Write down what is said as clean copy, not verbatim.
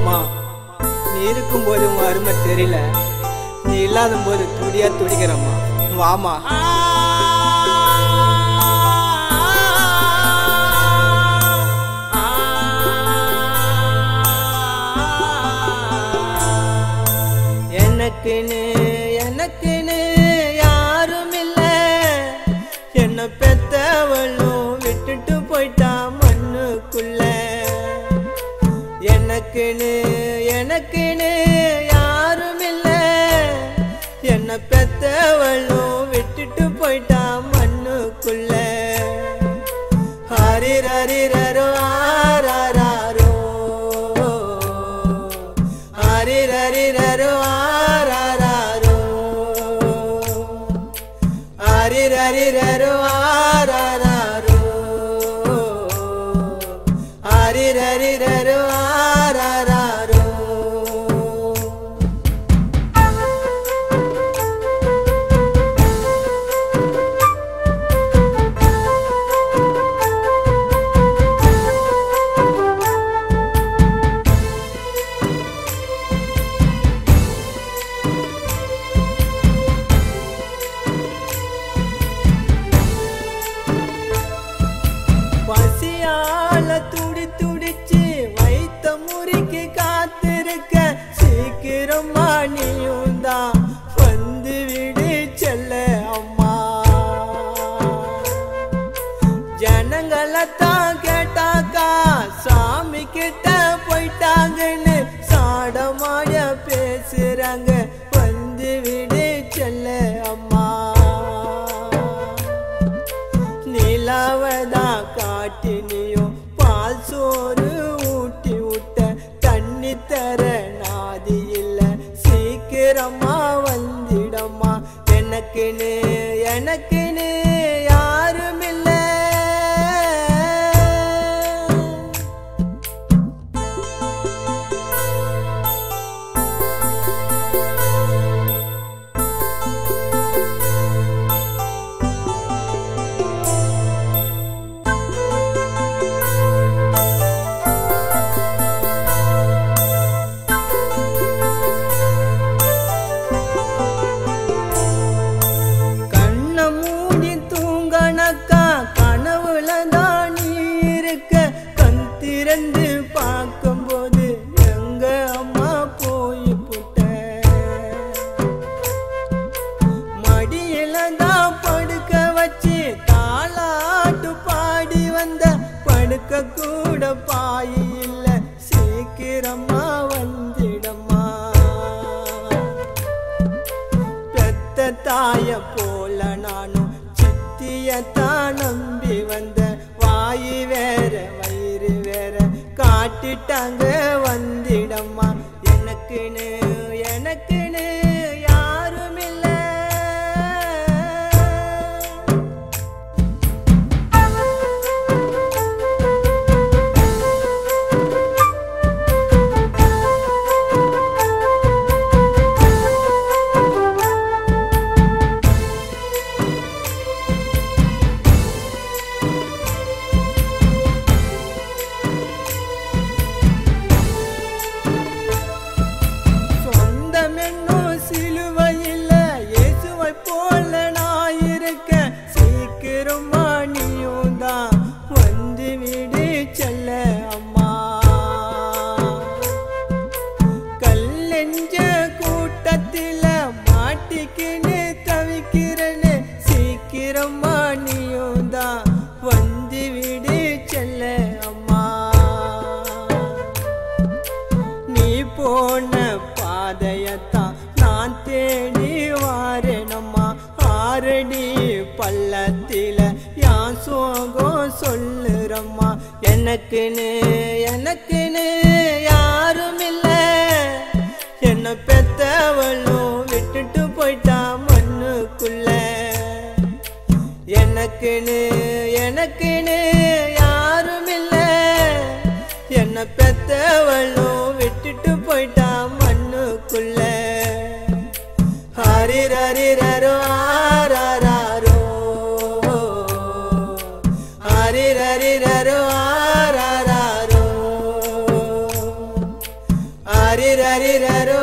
அம்மா நீ இருக்கும்போது உன் அருமை தெரியல, நீ இல்லாத போது துடியா துடிக்கிறம்மா. வாமா. எனக்குன்னு யாரும் இல்ல, என்ன பெத்தவளும் விட்டுட்டு போயிட்டா மண்ணுக்குள்ள. எனக்குன்னு யாரும் இல்ல, என்ன பெத்தவளும் விட்டுட்டு போயிட்டா மண்ணுக்குள்ள. ஹரிரரிரரோ ஆராரோ, ஹரிரரிரரோ ஆராரோ, ஹரிரரிரரோ ஆராரோ, ஹரிரரிரரோ ஆராரோ. பசியால துடி துடிச்சு வைத்த முறிக்கு காத்திருக்க, சீக்கிரமா நீயும் தான் வந்து விடு செல்ல அம்மா. ஜனங்களைத்தான் கேட்டாக்கா சாமி கிட்ட போயிட்டாங்கன்னு சாடமாட பேசுறாங்க, வந்து விடு செல்ல அம்மா. நிலவதான் காட்டினியும் பால் சோறு ஊட்டி விட்ட, தண்ணி தர நாதி இல்ல, சீக்கிரமா வந்திடம்மா. எனக்குன்னு யாரும் இல்ல. கனவுல தான் நீ இருக்க, கண் திறந்து பார்க்கும்போது எங்க அம்மா போய் புட்ட. மடியில தான் படுக்க வச்சு தாலாட்டு பாடி வந்த, படுக்க கூட பாய் இல்ல, சீக்கிரமா வந்திடம்மா. பெத்த தாய போல நானும் தான் நம்பி வந்த, வாயு வேற வயிறு வேற காட்டிட்டாங்க, வந்திடம்மா. எனக்குன்னு யாரும் இல்ல. போன பாதையத்தான் நான் தேடி வாரேனம்மா. ஆரடி பள்ளத்தில யான் சோகம் சொல்லுறம்மா. எனக்குன்னு யாரும் இல்ல, என்ன பெத்தவளும் விட்டுட்டு போயிட்டா மண்ணுக்குள்ள. எனக்குன்னு யாரும் இல்ல, என்ன பெத்தவளும் விட்டுட்டு போயிட்டா மண்ணுக்குள்ள. ஹரிரரிரரோ ஆராரோ, ஹரிரரிரரோ ஆராரோ, அரிரரிரரு